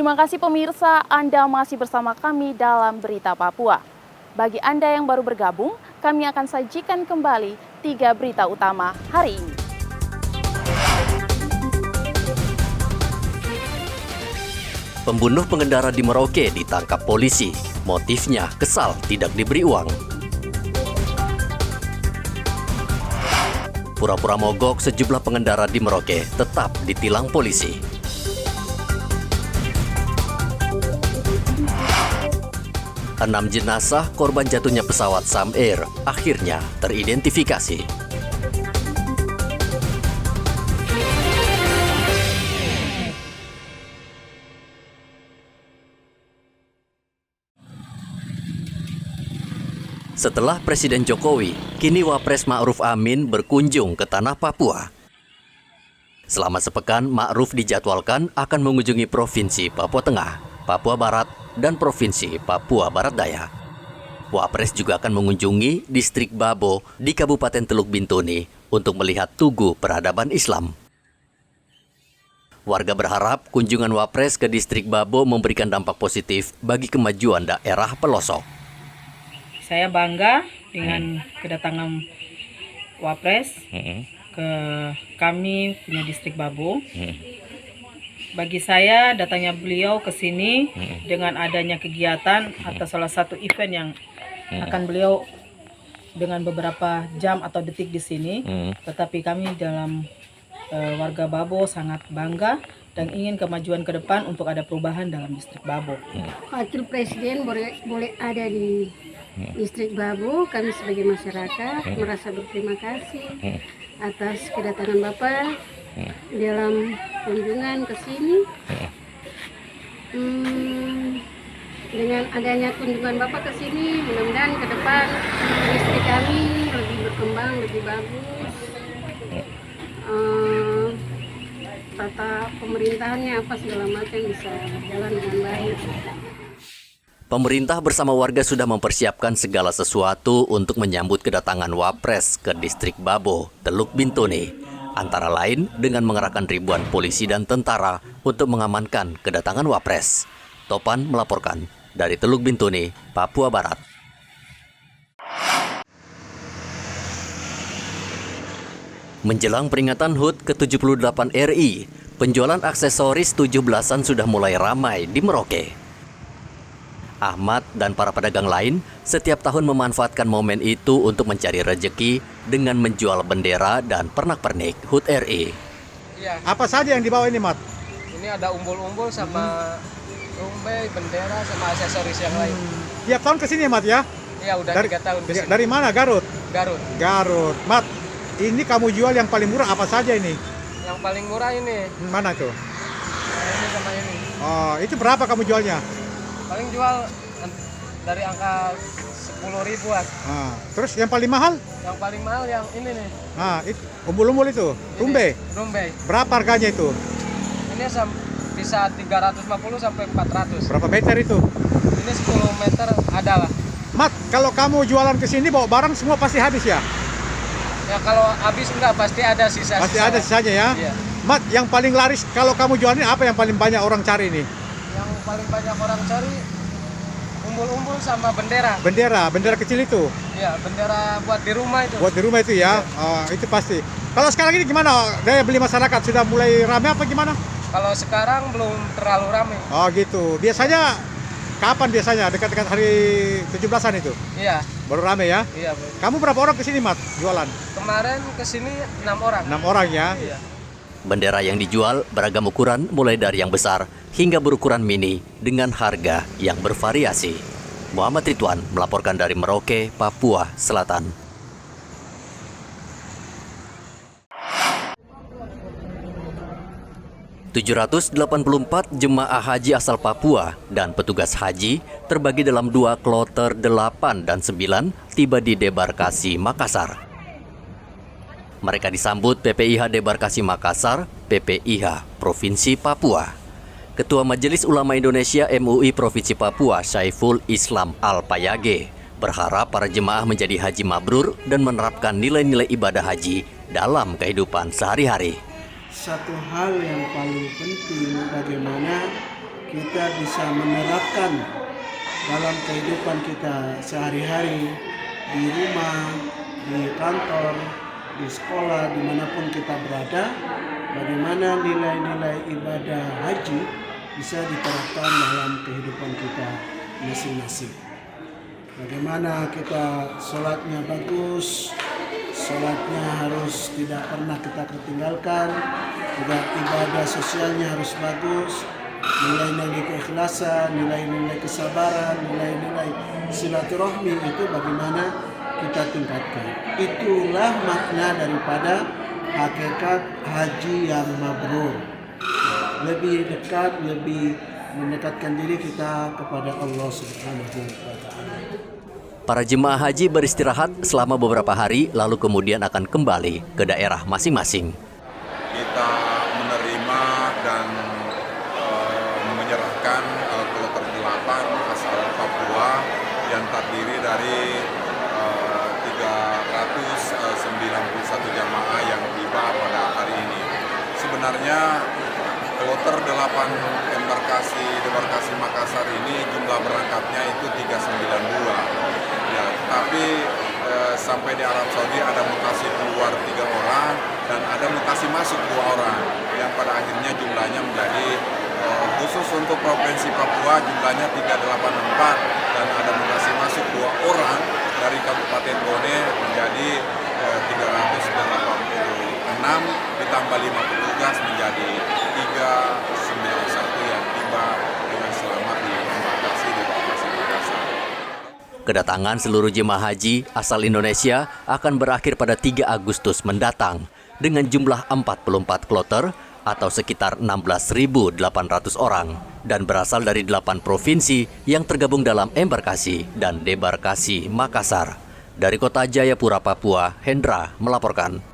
Terima kasih pemirsa, Anda masih bersama kami dalam Berita Papua. Bagi Anda yang baru bergabung, kami akan sajikan kembali 3 berita utama hari ini. Pembunuh pengendara di Merauke ditangkap polisi. Motifnya kesal tidak diberi uang. Pura-pura mogok sejumlah pengendara di Merauke tetap ditilang polisi. Enam jenazah korban jatuhnya pesawat Sam Air akhirnya teridentifikasi. Setelah Presiden Jokowi, kini Wapres Ma'ruf Amin berkunjung ke tanah Papua. Selama sepekan, Ma'ruf dijadwalkan akan mengunjungi Provinsi Papua Tengah, Papua Barat, dan Provinsi Papua Barat Daya. Wapres juga akan mengunjungi Distrik Babo di Kabupaten Teluk Bintuni untuk melihat tugu peradaban Islam. Warga berharap kunjungan Wapres ke Distrik Babo memberikan dampak positif bagi kemajuan daerah pelosok. Saya bangga dengan kedatangan Wapres ke kami punya Distrik Babo. Bagi saya datangnya beliau ke sini dengan adanya kegiatan atau salah satu event yang akan beliau dengan beberapa jam atau detik di sini. Tetapi kami dalam warga Babo sangat bangga dan ingin kemajuan ke depan untuk ada perubahan dalam Distrik Babo. Wakil Presiden boleh ada di Distrik Babo, kami sebagai masyarakat merasa berterima kasih atas kedatangan Bapak dalam kunjungan ke sini. Dengan adanya kunjungan Bapak ke sini, mudah-mudahan ke depan distrik kami lebih berkembang, lebih bagus. Tata pemerintahannya apa segala macam bisa berjalan dengan baik. Pemerintah bersama warga sudah mempersiapkan segala sesuatu untuk menyambut kedatangan Wapres ke Distrik Babo, Teluk Bintuni. Antara lain dengan mengerahkan ribuan polisi dan tentara untuk mengamankan kedatangan Wapres. Topan melaporkan dari Teluk Bintuni, Papua Barat. Menjelang peringatan HUT ke-78 RI, penjualan aksesoris 17-an sudah mulai ramai di Merauke. Ahmad dan para pedagang lain setiap tahun memanfaatkan momen itu untuk mencari rejeki dengan menjual bendera dan pernak-pernik HUT RI. Iya. Apa saja yang dibawa ini, Mat? Ini ada umbul-umbul sama rumbai, bendera, sama aksesoris yang lain. Tiap tahun kesini, Mat, ya? Iya, udah 3 tahun kesini. Dari mana? Garut? Garut. Garut. Mat, ini kamu jual yang paling murah apa saja ini? Yang paling murah ini. Mana tuh? Ini sama ini. Oh, itu berapa kamu jualnya? Paling jual dari angka 10.000-an. Terus yang paling mahal? Yang paling mahal yang ini nih. Umbul-umbul itu, rumbai. Rumbai. Berapa harganya itu? Ini bisa 350 sampai 400. Berapa meter itu? Ini 10 meter ada lah. Mat, kalau kamu jualan ke sini bawa barang semua pasti habis ya? Ya kalau habis enggak pasti ada sisa-sisa. Pasti ada sisanya ya? Iya. Mat, yang paling laris kalau kamu jualan ini apa yang paling banyak orang cari nih? Yang paling banyak orang cari umbul-umbul sama bendera. Bendera kecil itu? Iya, bendera buat di rumah itu. Buat di rumah itu ya? Iya. Itu pasti. Kalau sekarang ini gimana? Daya beli masyarakat sudah mulai ramai apa gimana? Kalau sekarang belum terlalu ramai. Oh gitu. Biasanya kapan biasanya? Dekat-dekat hari 17-an itu? Iya. Baru ramai ya? Iya. Kamu berapa orang kesini, Mat, jualan? Kemarin kesini 6 orang. 6 orang ya? Iya. Bendera yang dijual beragam ukuran mulai dari yang besar hingga berukuran mini dengan harga yang bervariasi. Muhammad Ridwan melaporkan dari Merauke, Papua Selatan. ...784 jemaah haji asal Papua dan petugas haji terbagi dalam 2 kloter 8 dan 9 tiba di debarkasi Makassar. Mereka disambut PPIH Debarkasi Makassar, PPIH Provinsi Papua. Ketua Majelis Ulama Indonesia MUI Provinsi Papua, Syaiful Islam Al-Payage, berharap para jemaah menjadi haji mabrur dan menerapkan nilai-nilai ibadah haji dalam kehidupan sehari-hari. Satu hal yang paling penting bagaimana kita bisa menerapkan dalam kehidupan kita sehari-hari, di rumah, di kantor, di sekolah, dimanapun kita berada, bagaimana nilai-nilai ibadah haji bisa diterapkan dalam kehidupan kita masing-masing. Bagaimana kita sholatnya bagus, sholatnya harus tidak pernah kita ketinggalkan, juga ibadah sosialnya harus bagus, nilai-nilai keikhlasan, nilai-nilai kesabaran, nilai-nilai silaturahmi itu bagaimana kita tingkatkan. Itulah makna daripada hakikat haji yang mabrur. Lebih dekat, lebih mendekatkan diri kita kepada Allah Subhanahu wa Ta'ala. Para jemaah haji beristirahat selama beberapa hari, lalu kemudian akan kembali ke daerah masing-masing. Kita menerima dan menyerahkan kloter 8 asal Papua yang terdiri dari 391 jamaah yang tiba pada hari ini. Sebenarnya kloter 8 debarkasi Makassar ini jumlah berangkatnya itu 392. Ya, tapi sampai di Arab Saudi ada mutasi keluar 3 orang dan ada mutasi masuk 2 orang yang pada akhirnya jumlahnya menjadi khusus untuk Provinsi Papua jumlahnya 384 dan ada mutasi masuk 2 orang dari Kabupaten Bone menjadi 386 ditambah 5 petugas menjadi 391 yang tiba dengan selamat di embarkasi di Provinsi Makassar. Kedatangan seluruh jemaah haji asal Indonesia akan berakhir pada 3 Agustus mendatang dengan jumlah 44 kloter atau sekitar 16.800 orang dan berasal dari 8 provinsi yang tergabung dalam embarkasi dan debarkasi Makassar. Dari kota Jayapura, Papua, Hendra melaporkan.